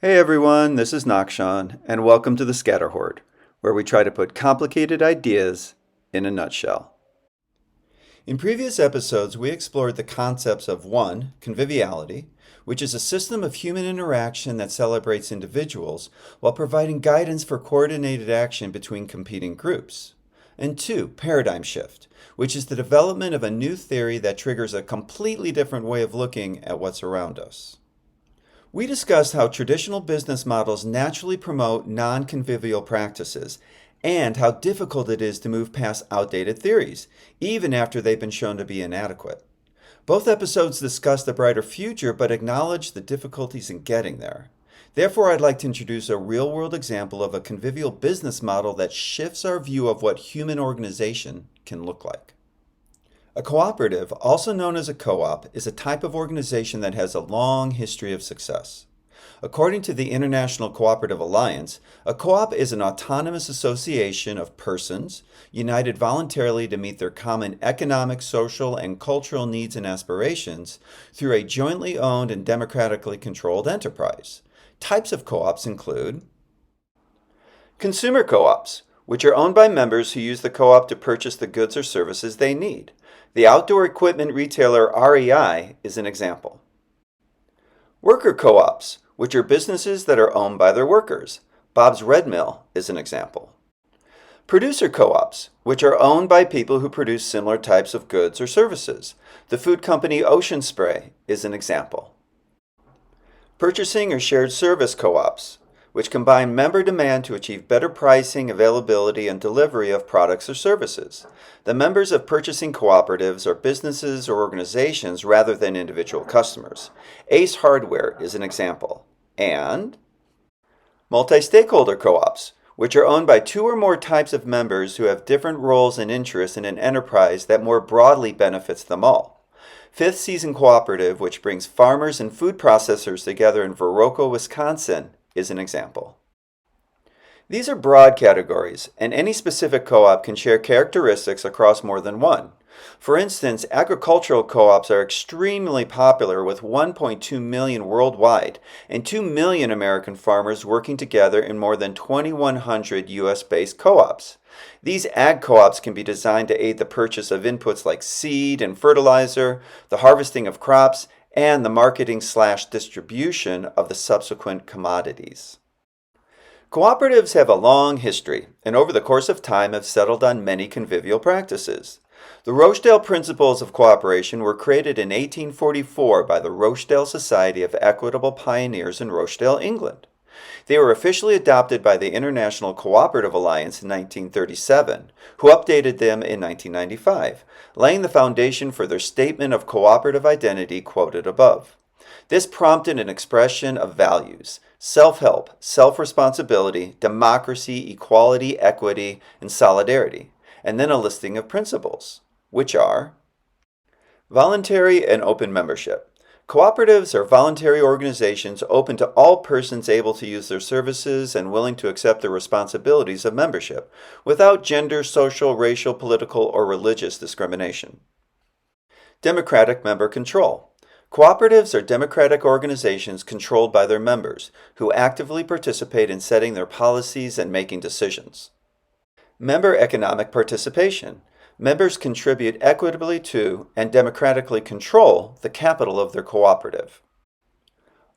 Hey everyone, this is Nakshan, and welcome to the Scatter Hoard, where we try to put complicated ideas in a nutshell. In previous episodes, we explored the concepts of 1. Conviviality, which is a system of human interaction that celebrates individuals while providing guidance for coordinated action between competing groups. And 2. Paradigm shift, which is the development of a new theory that triggers a completely different way of looking at what's around us. We discussed how traditional business models naturally promote non-convivial practices and how difficult it is to move past outdated theories, even after they've been shown to be inadequate. Both episodes discussed a brighter future but acknowledge the difficulties in getting there. Therefore, I'd like to introduce a real-world example of a convivial business model that shifts our view of what human organization can look like. A cooperative, also known as a co-op, is a type of organization that has a long history of success. According to the International Cooperative Alliance, a co-op is an autonomous association of persons united voluntarily to meet their common economic, social, and cultural needs and aspirations through a jointly owned and democratically controlled enterprise. Types of co-ops include consumer co-ops, which are owned by members who use the co-op to purchase the goods or services they need. The outdoor equipment retailer REI is an example. Worker co-ops, which are businesses that are owned by their workers. Bob's Red Mill is an example. Producer co-ops, which are owned by people who produce similar types of goods or services. The food company Ocean Spray is an example. Purchasing or shared service co-ops, which combine member demand to achieve better pricing, availability, and delivery of products or services. The members of purchasing cooperatives are businesses or organizations rather than individual customers. Ace Hardware is an example. And multi-stakeholder co-ops, which are owned by 2 or more types of members who have different roles and interests in an enterprise that more broadly benefits them all. Fifth Season Cooperative, which brings farmers and food processors together in Viroqua, Wisconsin, is an example. These are broad categories, and any specific co-op can share characteristics across more than one. For instance, agricultural co-ops are extremely popular with 1.2 million worldwide and 2 million American farmers working together in more than 2,100 US-based co-ops. These ag co-ops can be designed to aid the purchase of inputs like seed and fertilizer, the harvesting of crops, and the marketing/distribution of the subsequent commodities. Cooperatives have a long history, and over the course of time have settled on many convivial practices. The Rochdale Principles of Cooperation were created in 1844 by the Rochdale Society of Equitable Pioneers in Rochdale, England. They were officially adopted by the International Cooperative Alliance in 1937, who updated them in 1995, laying the foundation for their statement of cooperative identity quoted above. This prompted an expression of values: self-help, self-responsibility, democracy, equality, equity, and solidarity, and then a listing of principles, which are voluntary and open membership. Cooperatives are voluntary organizations open to all persons able to use their services and willing to accept the responsibilities of membership, without gender, social, racial, political, or religious discrimination. Democratic member control. Cooperatives are democratic organizations controlled by their members, who actively participate in setting their policies and making decisions. Member economic participation. Members contribute equitably to and democratically control the capital of their cooperative.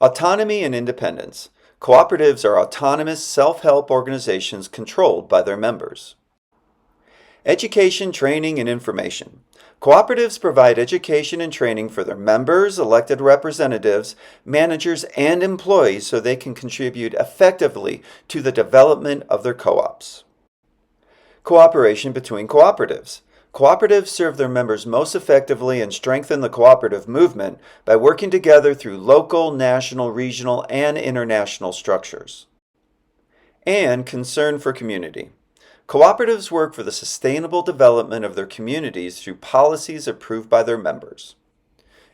Autonomy and independence. Cooperatives are autonomous self-help organizations controlled by their members. Education, training, and information. Cooperatives provide education and training for their members, elected representatives, managers, and employees so they can contribute effectively to the development of their co-ops. Cooperation between cooperatives. Cooperatives serve their members most effectively and strengthen the cooperative movement by working together through local, national, regional, and international structures. And concern for community. Cooperatives work for the sustainable development of their communities through policies approved by their members.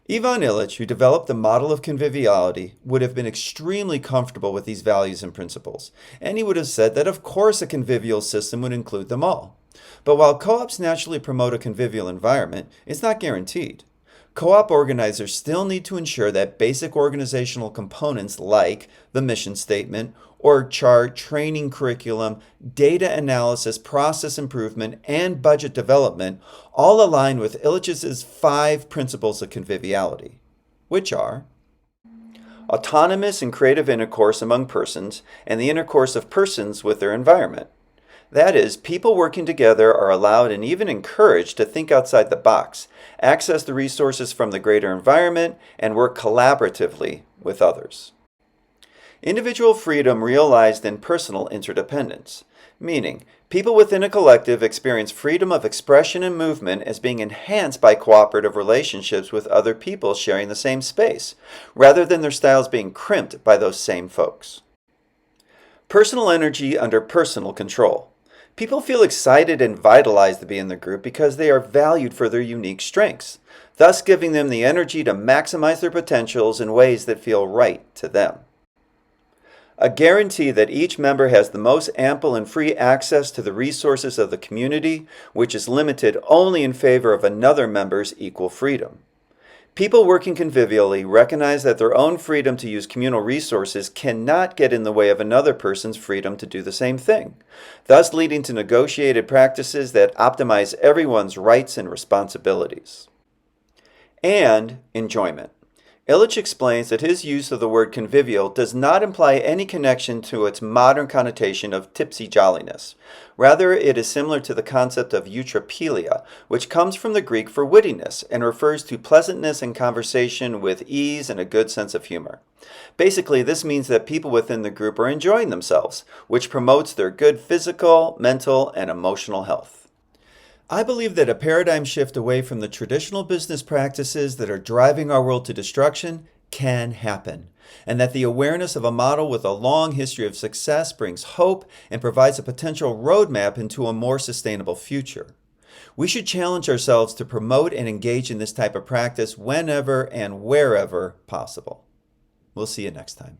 Ivan Illich, who developed the model of conviviality, would have been extremely comfortable with these values and principles, and he would have said that of course a convivial system would include them all. But while co-ops naturally promote a convivial environment, it's not guaranteed. Co-op organizers still need to ensure that basic organizational components like the mission statement, org chart, training curriculum, data analysis, process improvement, and budget development all align with Illich's 5 principles of conviviality, which are autonomous and creative intercourse among persons and the intercourse of persons with their environment. That is, people working together are allowed and even encouraged to think outside the box, access the resources from the greater environment, and work collaboratively with others. Individual freedom realized in personal interdependence, meaning people within a collective experience freedom of expression and movement as being enhanced by cooperative relationships with other people sharing the same space, rather than their styles being crimped by those same folks. Personal energy under personal control. People feel excited and vitalized to be in the group because they are valued for their unique strengths, thus giving them the energy to maximize their potentials in ways that feel right to them. A guarantee that each member has the most ample and free access to the resources of the community, which is limited only in favor of another member's equal freedom. People working convivially recognize that their own freedom to use communal resources cannot get in the way of another person's freedom to do the same thing, thus leading to negotiated practices that optimize everyone's rights and responsibilities. And enjoyment. Illich explains that his use of the word convivial does not imply any connection to its modern connotation of tipsy jolliness. Rather, it is similar to the concept of eutropelia, which comes from the Greek for wittiness and refers to pleasantness in conversation with ease and a good sense of humor. Basically, this means that people within the group are enjoying themselves, which promotes their good physical, mental, and emotional health. I believe that a paradigm shift away from the traditional business practices that are driving our world to destruction can happen, and that the awareness of a model with a long history of success brings hope and provides a potential roadmap into a more sustainable future. We should challenge ourselves to promote and engage in this type of practice whenever and wherever possible. We'll see you next time.